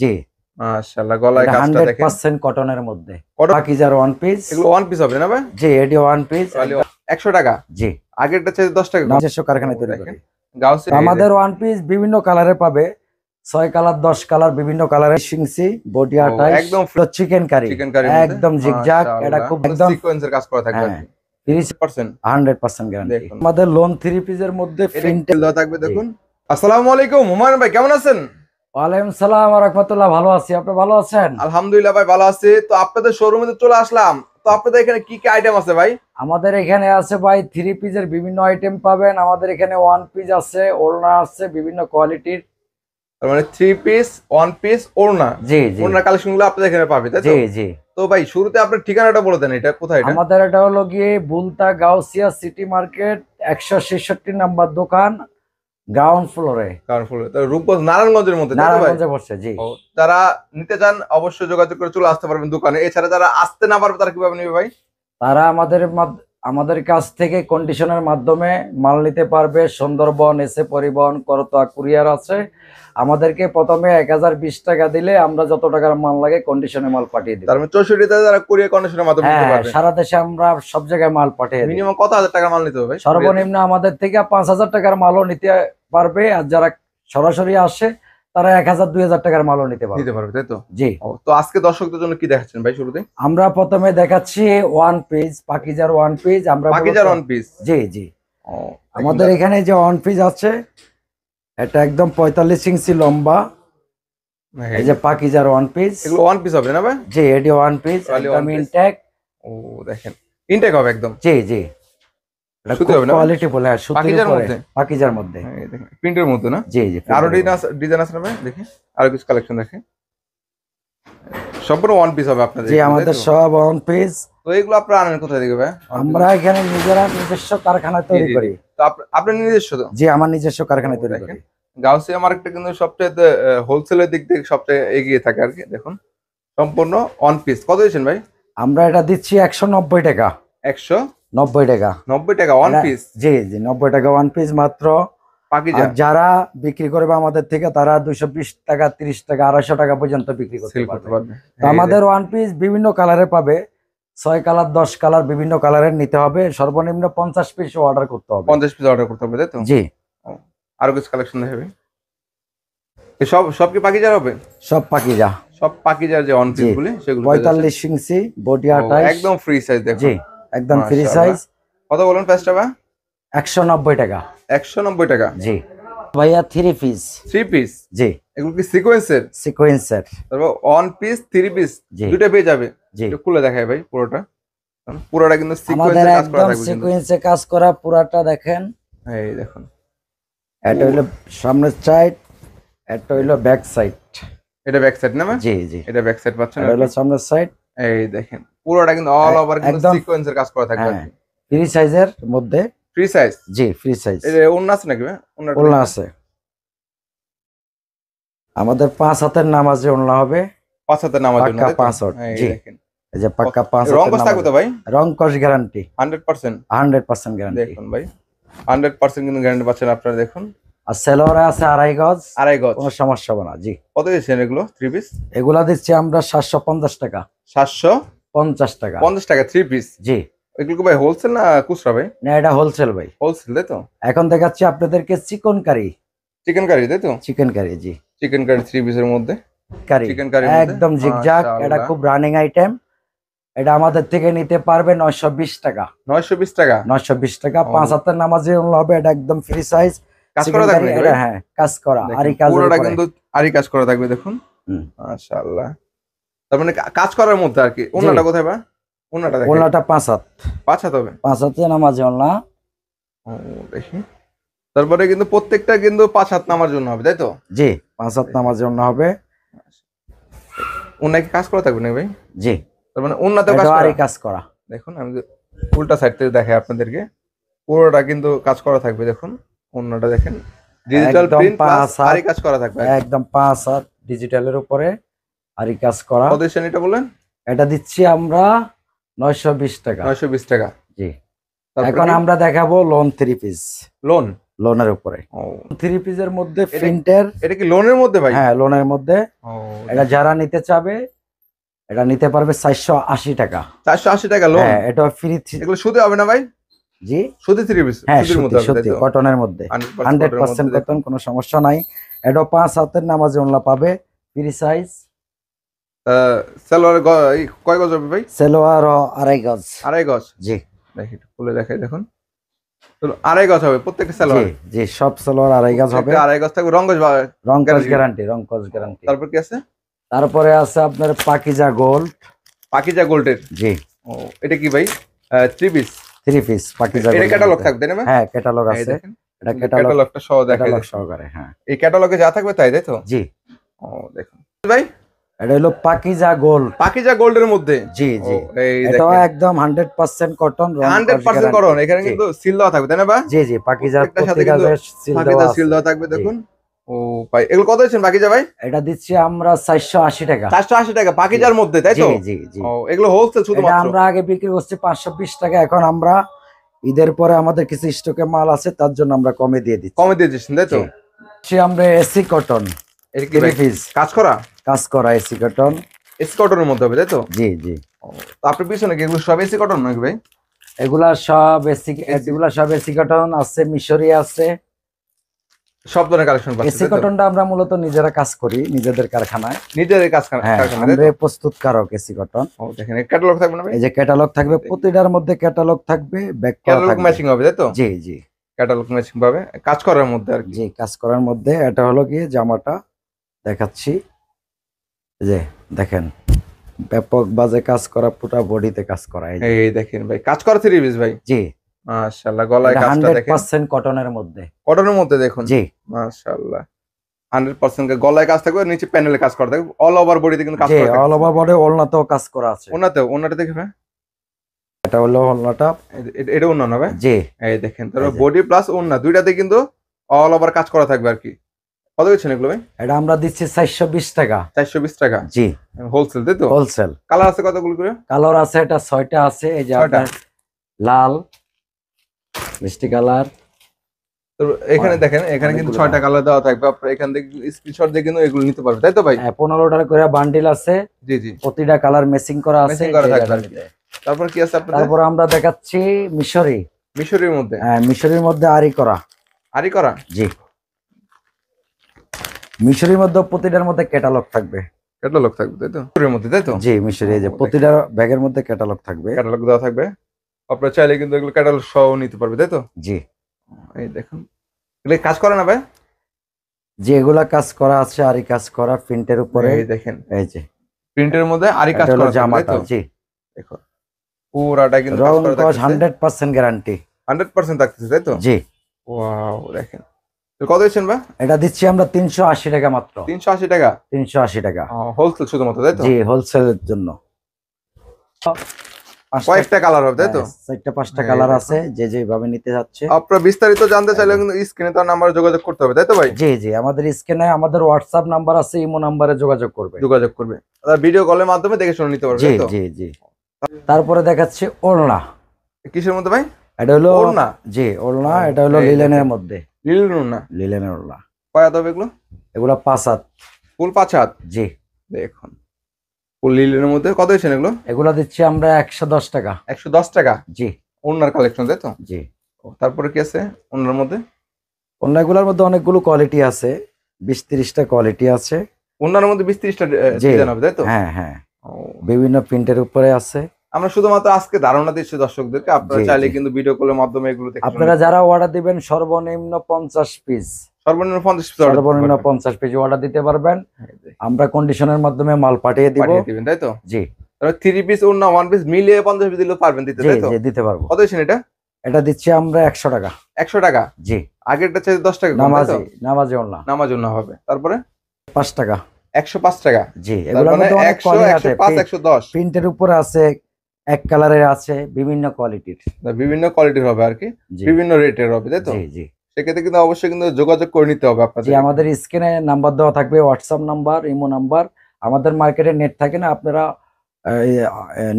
জি, মাশাআল্লাহ, গলায় কাজটা দেখেন 100% কটনের মধ্যে। কটন। পাকিজার ওয়ান পিস। এগুলো ওয়ান পিস হবে না ভাই? জি, এটি ওয়ান পিস। তাহলে ১০০ টাকা। জি, আগেরটা চেয়ে ১০ টাকা কম। নিজস্ব কারখানায় তৈরি দেখেন করি। গাউসে আমাদের ওয়ান পিস বিভিন্ন কালারে পাবে, 6 কালার 10 কালার বিভিন্ন কালারের শিংসি, বডি ও আটাইশ, একদম চিকেন কারি, চিকেন কারির মধ্যে একদম জিগজাগ, এটা মাশাআল্লাহ, খুব একদম সিকোয়েন্সের কাজ করা থাকবে হ্যাঁ আরকি 30% 100%। 100% গ্যারান্টি। দেখুন আমাদের লোন 3 পিসের মধ্যে এটা প্রিন্টেড দেওয়া থাকবে দেখুন। আসসালামু আলাইকুম হুমায়ুন ভাই, কেমন আছেন? ওয়ালাইকুম সালাম ওয়া রাহমাতুল্লাহ। ভালো আছি, আপনি ভালো আছেন? আলহামদুলিল্লাহ ভাই, ভালো আছি। তো আপনাদের শোরুমে তো চলে আসলাম। তো আপনাদের এখানে কি কি আইটেম আছে ভাই? আমাদের এখানে আছে ভাই 3 পিসের বিভিন্ন আইটেম পাবেন। আমাদের এখানে ওয়ান পিস আছে, ওড়না আছে বিভিন্ন কোয়ালিটির। তার মানে 3 পিস, 1 পিস, ওড়না। জি জি ওড়নার কালেকশনগুলো আপনাদের এখানে পাবে, তাই তো? জি জি। তো ভাই শুরুতে আপনার ঠিকানাটা বলে দেন, এটা কোথায় এটা? আমাদের এটা হলো গিয়ে বুলতা গাউসিয়া সিটি মার্কেট 166 নাম্বার দোকান, গ্রাউন্ড ফ্লোরে, কারণ রূপগঞ্জ নারায়ণগঞ্জের মধ্যে, তাই তো ভাই? নারায়ণগঞ্জে বসছে। জি, ও, যারা নিতে চান অবশ্যই যোগাযোগ করে চলে আসতে পারবেন দোকানে। এছাড়া যারা আসতে না পারবে তারা কিভাবে নেবে ভাই? তারা আমাদের কাছ থেকে কন্ডিশনের মাধ্যমে মাল নিতে পারবে। সুন্দরবন এসে পরিবহন করতোয়া কুরিয়ার আছে। আমাদেরকে প্রথমে 1020 টাকা দিলে আমরা যত টাকার মাল লাগে কন্ডিশনে মাল পাঠিয়ে দিই। তার মানে 64তে যারা কুরিয়ার কন্ডিশনের মাধ্যমে নিতে হ্যাঁ, পারবে। সারা দেশে আমরা সব জায়গায় মাল পাঠিয়ে দিই। মিনিমাম কত হাজার টাকার মাল নিতে হবে ভাই? সর্বনিম্ন আমাদের থেকে 5000 টাকার মালও নিতে পারবে, আর যারা সরাসরি আসে তারা 1000-2000 টাকার মালও নিতে পারবে, তাই তো? জি। ও, তো আজকে দর্শকদের জন্য কি দেখাচ্ছেন ভাই শুরুতে? আমরা প্রথমে দেখাচ্ছি ওয়ান পিস, পাকিজার ওয়ান পিস। আমরা পাকিজার ওয়ান পিস। জি জি। ও, আমাদের এখানে যে ওয়ান পিস আছে এটা একদম 45 ইঞ্চি লম্বা। এই যে পাকিজার ওয়ান পিস, এগুলো ওয়ান পিস হবে না ভাই? জি এটি ওয়ান পিস, একদম ইনটেক। ও দেখেন, ইনটেক হবে একদম। জি জি, এটা সুতি হবে না? কোয়ালিটি বলে আর সুতির পাকিজার উপরে, মধ্যে? পাকিজার মধ্যে। এই দেখেন প্রিন্টের মধ্যে না? জি জি। আরো ডিজাইন আছে না ভাই? দেখি আরো কিছু কালেকশন দেখে। সম্পূর্ণ ওয়ান পিস হবে আপনাদের? জি, আমাদের সব ওয়ান পিস। তো এগুলো আপনারা আনেন কোথা থেকে ভাই? আমরা এখানে নিজস্ব কারখানায় তৈরি করি। তো আপনার নিজস্ব তো? জি, আমার নিজস্ব কারখানায় তৈরি করি। গাউসিয়া মার্কেটটা কিন্তু সবচেয়ে হোলসেলের দিক থেকে সবচেয়ে এগিয়ে থাকে আর কি। দেখুন সম্পূর্ণ ওয়ান পিস কত দিচ্ছেন ভাই? আমরা এটা দিচ্ছি 190 টাকা। 190 টাকা? 90 টাকা ওয়ান পিস? জি জি, 90 টাকা ওয়ান পিস মাত্র। পাকিজা যারা বিক্রি করবে আমাদের থেকে তারা 220 টাকা, 30 টাকা, 250 টাকা পর্যন্ত বিক্রি করতে পারবে। তো আমাদের ওয়ান পিস বিভিন্ন কালারে পাবে, 6 কালার 10 কালার বিভিন্ন কালারের নিতে হবে। সর্বনিম্ন 50 পিস অর্ডার করতে হবে। 50 পিস অর্ডার করতে হবে, তাই তো? জি। আরো কিছু কালেকশন দেখাবে। সব কি পাকিজার হবে? সব পাকিজা। সব পাকিজার যে ওয়ান পিস গুলি সেগুলো 45 ইঞ্চি, বডি আটাইশ, একদম ফ্রি সাইজ। দেখুন জি একদম ফ্রি সাইজ। কত বলেন প্রাইসটা ভাই? 190 টাকা। 190 টাকা। জি ভাইয়া, 3 পিস। 3 পিস? জি। এগুলো কি সিকোয়েন্সের? সিকোয়েন্সের। তারপর ওয়ান পিস, 3 পিস দুটো পেয়ে যাবে। জি, একটু খুলে দেখায় ভাই পুরোটা। পুরোটা কিন্তু আমাদের সিকোয়েন্সে কাজ করা একদম থাকবে। সিকোয়েন্সে কাজ করা পুরাটা দেখেন। এই দেখুন, এটা হলো সামনের সাইড, এটা হলো ব্যাক সাইড। এটা ব্যাক সাইড না ভাই? জি জি, এটা ব্যাক সাইড পাচ্ছেন। এটা হলো সামনের সাইড। এই দেখেন পুরোটা কিন্তু অল ওভার কিন্তু সিকোয়েন্সের কাজ করা থাকবে। হ্যাঁ, ফ্রি সাইজের মধ্যে। Free size? জি, ফ্রি সাইজ। এই ওন্না আছে নাকি ভাই? ওন্না আছে। আমাদের 5 হাতের নামাজে ওন্না হবে। 5 হাতের নামাজের জন্য, পাক্কা 5 হাত। জি, দেখেন এই যে পাক্কা 5 হাতের। রং কস থাকবে তো ভাই? রং কস গ্যারান্টি 100%? 100% গ্যারান্টি। দেখুন ভাই 100% কিন্তু গ্যারান্টি পাচ্ছেন আপনারা। দেখুন আর সেলোয়ারে আছে 2.5 গজ। 2.5 গজ? কোনো সমস্যা হবে না। জি। কত দিচ্ছেন এগুলো 3 পিস? এগুলা দিচ্ছি আমরা 750 টাকা। 750 টাকা? 50 টাকা 3 পিস? জি। এগুলো কি ভাই হোলসেল না খুচরা ভাই? না, এটা হোলসেল ভাই। হোলসেল, তাই তো? এখন দেখাচ্ছি আপনাদেরকে চিকেন কারি। চিকেন কারি, তাই তো? চিকেন কারি, জি। চিকেন কারি 3 পিসের মধ্যে কারি, চিকেন কারি একদম জিগজাগ। এটা খুব রানিং আইটেম। এটা আমাদের থেকে নিতে পারবে 920 টাকা। 920 টাকা? 920 টাকা। 5 হাতের নামাজে হবে। এটা একদম ফ্রি সাইজ। কাজ করা থাকবে? হ্যাঁ, কাজ করা। আরি কাজ, পুরোটা কিন্তু আরি কাজ করা থাকবে। দেখুন মাশাআল্লাহ। তার মানে কাজ করার মধ্যে আর কি। ওন্নাটা কোথায় ভাই? ওন্নাটা দেখেন। ওন্নাটা 5 হাত। 5 হাত হবে? 5 হাতের নামাজে ওন্না। ও দেখি। তারপরে কিন্তু প্রত্যেকটা কিন্তু 5 হাত নামার জন্য হবে, তাই তো? জি, 5 হাত নামাজে ওন্না হবে। ওন্না কি কাজ করা থাকবে না ভাই? জি। তার মানে ওন্নাতে কাজ করা। দেখুন আমি উল্টা সাইড থেকে দেখাই আপনাদেরকে। পুরোটা কিন্তু কাজ করা থাকবে। দেখুন ওন্নাটা দেখেন, ডিজিটাল প্রিন্ট প্লাস আরি কাজ করা থাকবে। একদম 5 হাত ডিজিটালের উপরে আরি কাজ করা। কত দিচ্ছেন এটা বলেন? এটা দিচ্ছি আমরা 920 টাকা। 920 টাকা? জি। এখন আমরা দেখাবো লোন 3 পিস। লোন? লোনের উপরে। ও 3 পিসের মধ্যে প্রিন্টের। এটা কি লোনের মধ্যে ভাই? হ্যাঁ, লোনের মধ্যে। ও এটা যারা নিতে চাবে এটা নিতে পারবে 480 টাকা। 480 টাকা লোন? হ্যাঁ, এটা ফ্রি। এগুলো সুদে হবে না ভাই? জি, সুদে 3 পিস? হ্যাঁ, সুদের মধ্যে হবে সত্যি তাই তো? কটনের মধ্যে 100% কটন, কোনো সমস্যা নাই। এটা 5 হাতের নামাজি ওন্না পাবে, ফ্রি সাইজ। সালোয়ার কয় গজ হবে ভাই? সালোয়ার 2.5 গজ। 2.5 গজ? জি, দেখি একটু খুলে দেখাই, দেখুন 2.5 গজ হবে প্রত্যেকটা সালোয়ার? জি জি, সব সালোয়ার 2.5 গজ হবে। 2.5 গজ থাকবে, রং গজ রং কস গ্যারান্টি, রং কস গ্যারান্টি। তারপর কি আছে? তারপরে আছে আপনার পাকিজা গোল্ড। পাকিজা গোল্ডের? জি। ও এটা কি ভাই? 3 পিস? 3 পিস পাকিজা এটা গোল্ড। ক্যাটালগ থাকবে না? হ্যাঁ, ক্যাটালগ এই আছে। দেখেন, এটা ক্যাটালগ, ক্যাটালগটা সহ দেখাই ক্যাটালগ দিচ্ছি। সহকারে। হ্যাঁ, এই ক্যাটালগে যা থাকবে তাই তো? জি। ও দেখুন ভাই, এটা হলো পাকিজা গোল্ড। পাকিজা গোল্ডের মধ্যে? জি জি, এই এটাও দেখেন একদম 100% কটন, রং 100% করণ। এখানে কিন্তু সিল দেওয়া থাকবে তাই না ভাই? জি জি, পাকিজার প্রত্যেকটার সাথে প্রত্যেকটা কিন্তু সিল পাকিজা দেওয়া সিল আছে। দেওয়া থাকবে, জি। দেখুন। ও ভাই এগুলো কত দিচ্ছেন পাকিজা ভাই? এটা দিচ্ছি আমরা 480 টাকা। 480 টাকা পাকিজার মধ্যে তাই তো? জি জি জি। ও এগুলো হোলসেল এটা শুধুমাত্র? আমরা আগে বিক্রি করছি 520 টাকা, এখন আমরা ঈদের পরে আমাদের কিছু স্টকে মাল আছে, তার জন্য আমরা কমে দিয়ে দিচ্ছি। কমে দিয়ে দিচ্ছেন তাই তো? সে আমরা এসি কটন, এটা কি ভাই 3 পিস কাজ করা? কাজ করা এসি কটন। এসি কটনের মধ্যে হবে তাই তো? জি জি। ও, তো আপনার পিছনে কি এগুলো সব এসি কটন নাকি ভাই? এগুলা সব এসি কটন আছে, মিশরি আছে। সব ধরনের কালেকশন পাচ্ছেন এসি তাই তো? কটনটা আমরা মূলত নিজেরা কাজ করি, নিজেদের কারখানায়। নিজের কাজ হ্যাঁ, কারখানা তাই আমরা তো? প্রস্তুতকারক এসি কটন। ও দেখেন ক্যাটালগ থাকবে না ভাই? এই যে ক্যাটালগ থাকবে, প্রতিটার মধ্যে ক্যাটালগ থাকবে, ব্যাক করা ক্যাটালগ থাকবে। ম্যাচিং হবে তাই তো? জি জি ক্যাটালগ ম্যাচিং পাবে কাজ করার মধ্যে আর কি। জি, কাজ করার মধ্যে। এটা হলো গিয়ে জামাটা দেখাচ্ছি, এই যে দেখেন, ব্যাপক বাজে কাজ করা, পুরো বডিতে কাজ করা। এই যে, এই দেখেন ভাই কাজ করা 3 পিস ভাই? জি, মাশাআল্লাহ, গলায় এটা কাজটা দেখেন 100% কটনের মধ্যে। কটনের মধ্যে, দেখুন জি মাশাআল্লাহ 100% গলায় কাজ থাকবে, নিচে প্যানেলে কাজ করা থাকবে, অল ওভার বডিতে কিন্তু কাজ জি, করা থাকবে। অল ওভার বডি, ওড়নাতেও কাজ করা আছে। ওনাটা দেখে ভাই, এটা হলো ওড়নাটা। এটা ওন্না না ভাই? জি, এই দেখেন তারপর এই যে। বডি প্লাস ওন্না দুইটাতে কিন্তু অল ওভার কাজ করা থাকবে আর কি। কত দিচ্ছেন এগুলো ভাই? এটা আমরা দিচ্ছি 420 টাকা। 420 টাকা জি, হোলসেল তাই তো? হোলসেল। কালার আছে কতগুলো করে? কালার আছে, এটা 6টা আছে। এই যে 6টা? আপনার লাল, মিষ্টি কালার। তো এখানে দেখেন, এখানে কিন্তু অনেকগুলো 6টা কালার দেওয়া থাকবে, আপনারা এখান থেকে স্ক্রিনশট দিয়ে কিন্তু এগুলো নিতে পারবে তাই তো ভাই? 15টার করে বান্ডিল আছে, জি জি, প্রতিটা কালার ম্যাচিং করা আছে। ম্যাচিং করা এই থাকবে জায়গাটার আর কি। মধ্যে। তারপর কি আছে আপনাদের? তারপর আমরা দেখাচ্ছি মিশরি। মিশরের মধ্যে? মিশরির মধ্যে আরি করা। আরি করা? জি, মিশরির মধ্যে প্রতিটার মধ্যে ক্যাটালগ থাকবে। ক্যাটালগ থাকবে তাই তো? মিশরের মধ্যে তাই তো? জি, মিশরি, এই যে ও, প্রতিটা ব্যাগের মধ্যে ক্যাটালগ থাকবে। ক্যাটালগ দেওয়া থাকবে, আপনারা চাইলে কিন্তু এগুলো ক্যাটালগ সহ নিতে পারবে তাই তো? জি, এই দেখুন এগুলো কাজ করে না ভাই? যে এগুলা কাজ করা আছে, আরি কাজ করা প্রিন্টের উপরে। এই দেখেন এই যে প্রিন্টের মধ্যে আরি কাজ এটা হলো করা থাকবে তাই জামাটা। তো? জি, দেখো পুরাটা কিন্তু কাজ রং করা কস থাকছে, 100% গ্যারান্টি। 100% থাকতেছে তাই তো? জি, ওয়াও দেখেন, তো কত দিচ্ছেন ভাই? এটা দিচ্ছি আমরা 380 টাকা মাত্র। 380 টাকা 380 টাকা। হোলসেল শুধুমাত্র তাই তো? জি, হোলসেলের জন্য। কয়েকটা কালার হবে তাই তো? 4টা 5টা এই কালার দেখুন। আছে, যে যেভাবে নিতে যাচ্ছে। আপনারা বিস্তারিত জানতে চাইলে কিন্তু স্ক্রিনে তার নাম্বারে যোগাযোগ করতে হবে তাই তো ভাই? জি জি, আমাদের স্ক্রিনে আমাদের হোয়াটসঅ্যাপ নাম্বার আছে, ইমো নাম্বারে যোগাযোগ করবে। যোগাযোগ করবে, ভিডিও কলের মাধ্যমে দেখে শুনে নিতে পারবে জি তাই তো? জি জি। তারপরে দেখাচ্ছি ওড়না। কিসের মধ্যে ভাই? এটা হলো ওড়না? জি, ওড়না। এটা হলো এই লিলেনের দেখেন। মধ্যে। লিলেন না? লিলেনের ওড়না। কয় হাত হবে এগুলো? এগুলা 5 হাত। ফুল 5 হাত? জি, দেখুন ফুল লিলেনের মধ্যে কত দিচ্ছেন এগুলো? এগুলা দিচ্ছি আমরা 110 টাকা। 110 টাকা জি ওনার কালেকশন তাই তো? জি। তারপরে কি আছে ওনার মধ্যে? ওড়নাগুলোর মধ্যে অনেকগুলো কোয়ালিটি আছে, 20-30টা কোয়ালিটি আছে। ওনার মধ্যে 20-30টা জি, ডিজাইন হবে তাই তো? হ্যাঁ হ্যাঁ, ও, বিভিন্ন প্রিন্টের উপরে আছে। আমরা শুধুমাত্র আজকে ধারণা দিচ্ছি দর্শকদেরকে, আপনারা জি, চাইলে জি। কিন্তু ভিডিও কলের মাধ্যমে এগুলো দেখে আপনারা যারা অর্ডার দিবেন সর্বনিম্ন 50 পিস, সর্বনিম্ন 50 পিস সর্বনিম্ন 50 পিস অর্ডার দিতে পারবেন। আমরা কন্ডিশনের মাধ্যমে মাল পাঠিয়ে দিব। পাঠিয়ে দিবেন তাই তো? জি তাহলে 3 পিস ওনা 1 পিস মিলিয়ে 50 পিস দিলেও পারবেন দিতে জি তাই তো? জি, দিতে পারবো। কত দিচ্ছেন এটা? এটা দিচ্ছি আমরা 100 টাকা। 100 টাকা? জি, আগেরটা চাইতে 10 টাকা কম তাই নামাজি তো? নামাজি ওড়না নামাজ ওনা হবে। তারপরে 5 টাকা। 105 টাকা? জি, তার এগুলোর মানে মধ্যে অনেক 100 কোয়ালিটি আছে। 105 110 প্রিন্টের উপরে আছে, এক কালারের আছে, বিভিন্ন কোয়ালিটির। বিভিন্ন কোয়ালিটির হবে আর কি, জি বিভিন্ন রেটের হবে তাই তো? জি জি সেক্ষেত্রে কিন্তু অবশ্যই কিন্তু যোগাযোগ করে নিতে হবে জি, আপনাদের। আমাদের স্ক্রিনে নাম্বার দেওয়া থাকবে, হোয়াটসঅ্যাপ নাম্বার, ইমো নাম্বার। আমাদের মার্কেটে নেট থাকে না, আপনারা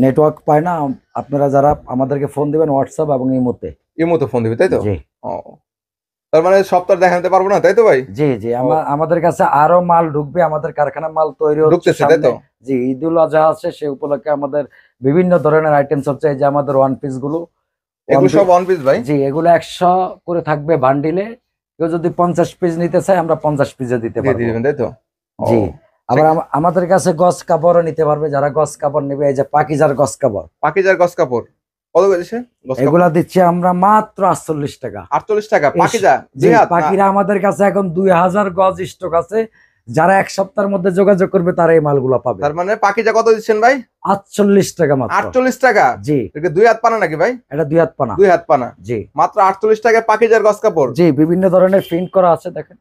নেটওয়ার্ক পায় না, আপনারা যারা আমাদেরকে ফোন দিবেন হোয়াটসঅ্যাপ এবং ইমোতে। এই মতো ফোন দিবে তাই তো? জি, ও তার মানে সপ্তাহ দেখাতে পারবো না, তাই তো ভাই? জি জি, আমাদের কাছে আরো মাল ঢুকবে, আমাদের কারখানা মাল তৈরি হচ্ছে ঢুকতেছে, তাই তো? সামনে। জি, ঈদুল আজহা আছে, সেই উপলক্ষে আমাদের বিভিন্ন ধরনের আইটেমস হচ্ছে। এই যে আমাদের ওয়ান পিস গুলো, এগুলো সব ওয়ান পিস ভাই? জি, এগুলো 100 করে থাকবে বান্ডিলে। কেউ যদি 50 পিস নিতে চায় আমরা 50 পিসে দিতে দিয়ে পারবো। দিবেন, তাই তো? জি, ও, আবার আমাদের কাছে গস কাপড়ও নিতে পারবে, যারা গস কাপড় নেবে। এই যে পাকিজার গস কাপড়, পাকিজার গস কাপড় কত করেছে? গস কাপড় এগুলা দিচ্ছি আমরা মাত্র 48 টাকা। 48 টাকা পাকিজা জি, দুই হাত না? পাখিরা আমাদের কাছে এখন 2000 গজ স্টক আছে। যারা এক সপ্তাহের মধ্যে যোগাযোগ করবে তারা এই মালগুলো পাবে। তার মানে পাকিজা কত দিচ্ছেন ভাই? 48 টাকা মাত্র। 48 টাকা? জি, এটা দুই হাত পানা নাকি ভাই? এটা 2 হাত পানা। দুই হাত পানা, জি মাত্র 48 টাকায় পাকিজার গস কাপড়। জি, বিভিন্ন ধরনের প্রিন্ট করা আছে, দেখেন।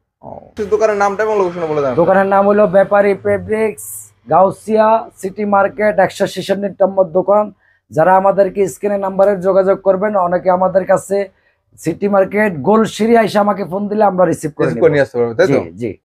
দোকানের নামটা এবং লোকেশন বলে দেন। দোকানের নাম হলো ব্যাপারী ফেব্রিক্স, গাউসিয়া সিটি মার্কেট, 156 নম্বর দোকান। যারা আমাদেরকে স্ক্রিনে নাম্বারে যোগাযোগ করবেন, অনেকে আমাদের কাছে সিটি মার্কেট গোলশিরি আইসা আমাকে ফোন দিলে আমরা রিসিভ করে নিয়ে আসতে পারবে, তাই জি তো? জি।